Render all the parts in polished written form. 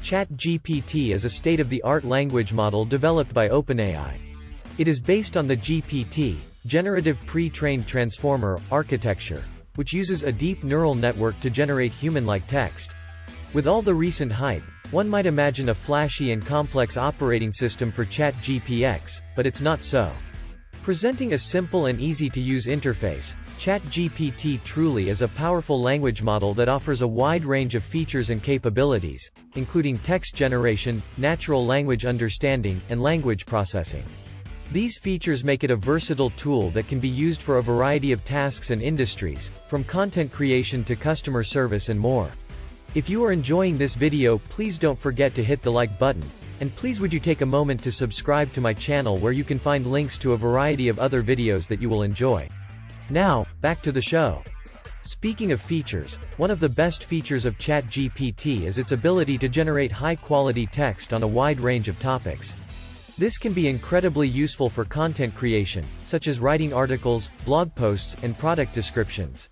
ChatGPT is a state-of-the-art language model developed by OpenAI. It is based on the GPT, Generative Pre-trained Transformer, architecture, which uses a deep neural network to generate human-like text. With all the recent hype, one might imagine a flashy and complex operating system for ChatGPT, but it's not so. Presenting a simple and easy-to-use interface, ChatGPT truly is a powerful language model that offers a wide range of features and capabilities, including text generation, natural language understanding, and language processing. These features make it a versatile tool that can be used for a variety of tasks and industries, from content creation to customer service and more. If you are enjoying this video, please don't forget to hit the like button, and please would you take a moment to subscribe to my channel where you can find links to a variety of other videos that you will enjoy. Now, back to the show. Speaking of features, one of the best features of ChatGPT is its ability to generate high-quality text on a wide range of topics. This can be incredibly useful for content creation, such as writing articles, blog posts, and product descriptions.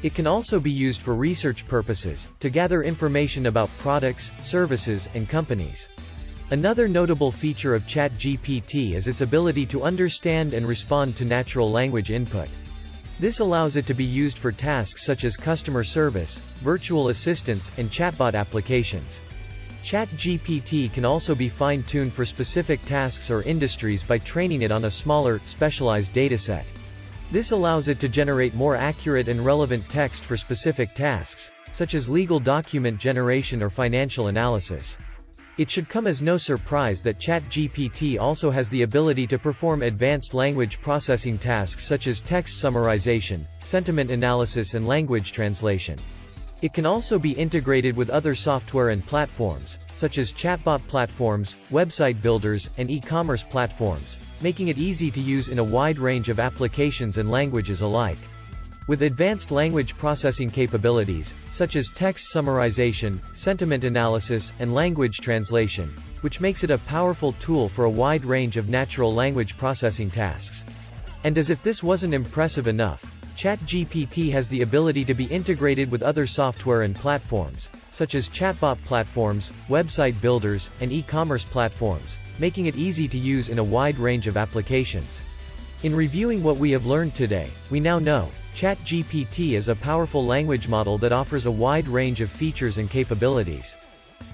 It can also be used for research purposes, to gather information about products, services, and companies. Another notable feature of ChatGPT is its ability to understand and respond to natural language input. This allows it to be used for tasks such as customer service, virtual assistants, and chatbot applications. ChatGPT can also be fine-tuned for specific tasks or industries by training it on a smaller, specialized dataset. This allows it to generate more accurate and relevant text for specific tasks, such as legal document generation or financial analysis. It should come as no surprise that ChatGPT also has the ability to perform advanced language processing tasks such as text summarization, sentiment analysis, and language translation. It can also be integrated with other software and platforms, such as chatbot platforms, website builders, and e-commerce platforms, making it easy to use in a wide range of applications and languages alike. With advanced language processing capabilities, such as text summarization, sentiment analysis, and language translation, which makes it a powerful tool for a wide range of natural language processing tasks. And as if this wasn't impressive enough, ChatGPT has the ability to be integrated with other software and platforms, such as chatbot platforms, website builders, and e-commerce platforms, making it easy to use in a wide range of applications. In reviewing what we have learned today, we now know ChatGPT is a powerful language model that offers a wide range of features and capabilities.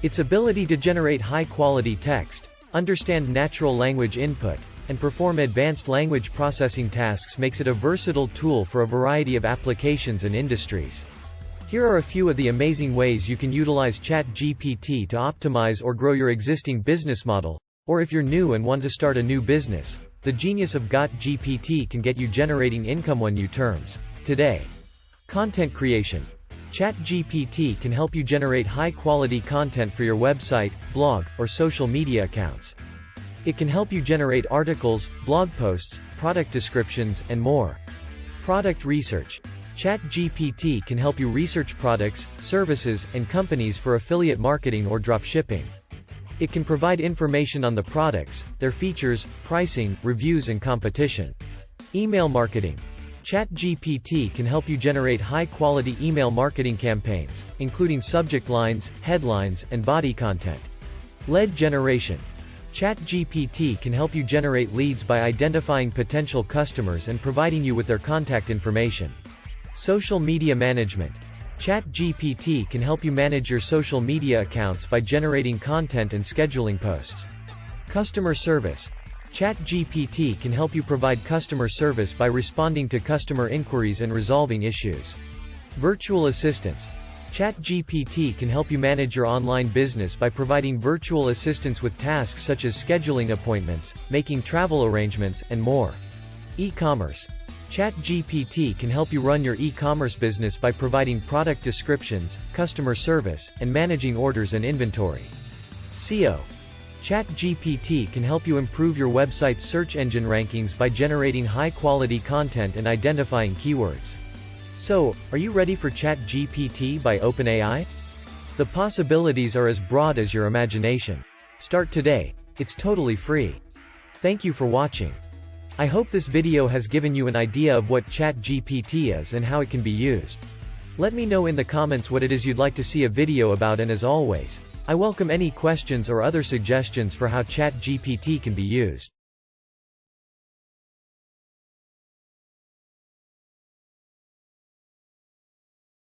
Its ability to generate high-quality text, understand natural language input, and perform advanced language processing tasks makes it a versatile tool for a variety of applications and industries. Here are a few of the amazing ways you can utilize ChatGPT to optimize or grow your existing business model, or if you're new and want to start a new business, the genius of GPT can get you generating income on new terms. Today. Content creation. ChatGPT can help you generate high-quality content for your website, blog, or social media accounts. It can help you generate articles, blog posts, product descriptions, and more. Product research. ChatGPT can help you research products, services, and companies for affiliate marketing or dropshipping. It can provide information on the products, their features, pricing, reviews, and competition. Email marketing. ChatGPT can help you generate high-quality email marketing campaigns, including subject lines, headlines, and body content. Lead generation. ChatGPT can help you generate leads by identifying potential customers and providing you with their contact information. Social media management. ChatGPT can help you manage your social media accounts by generating content and scheduling posts. Customer service. ChatGPT can help you provide customer service by responding to customer inquiries and resolving issues. Virtual assistants. ChatGPT can help you manage your online business by providing virtual assistants with tasks such as scheduling appointments, making travel arrangements, and more. E-commerce. ChatGPT can help you run your e-commerce business by providing product descriptions, customer service, and managing orders and inventory. SEO. ChatGPT can help you improve your website's search engine rankings by generating high-quality content and identifying keywords. So, are you ready for ChatGPT by OpenAI? The possibilities are as broad as your imagination. Start today. It's totally free. Thank you for watching. I hope this video has given you an idea of what ChatGPT is and how it can be used. Let me know in the comments what it is you'd like to see a video about, and as always, I welcome any questions or other suggestions for how ChatGPT can be used.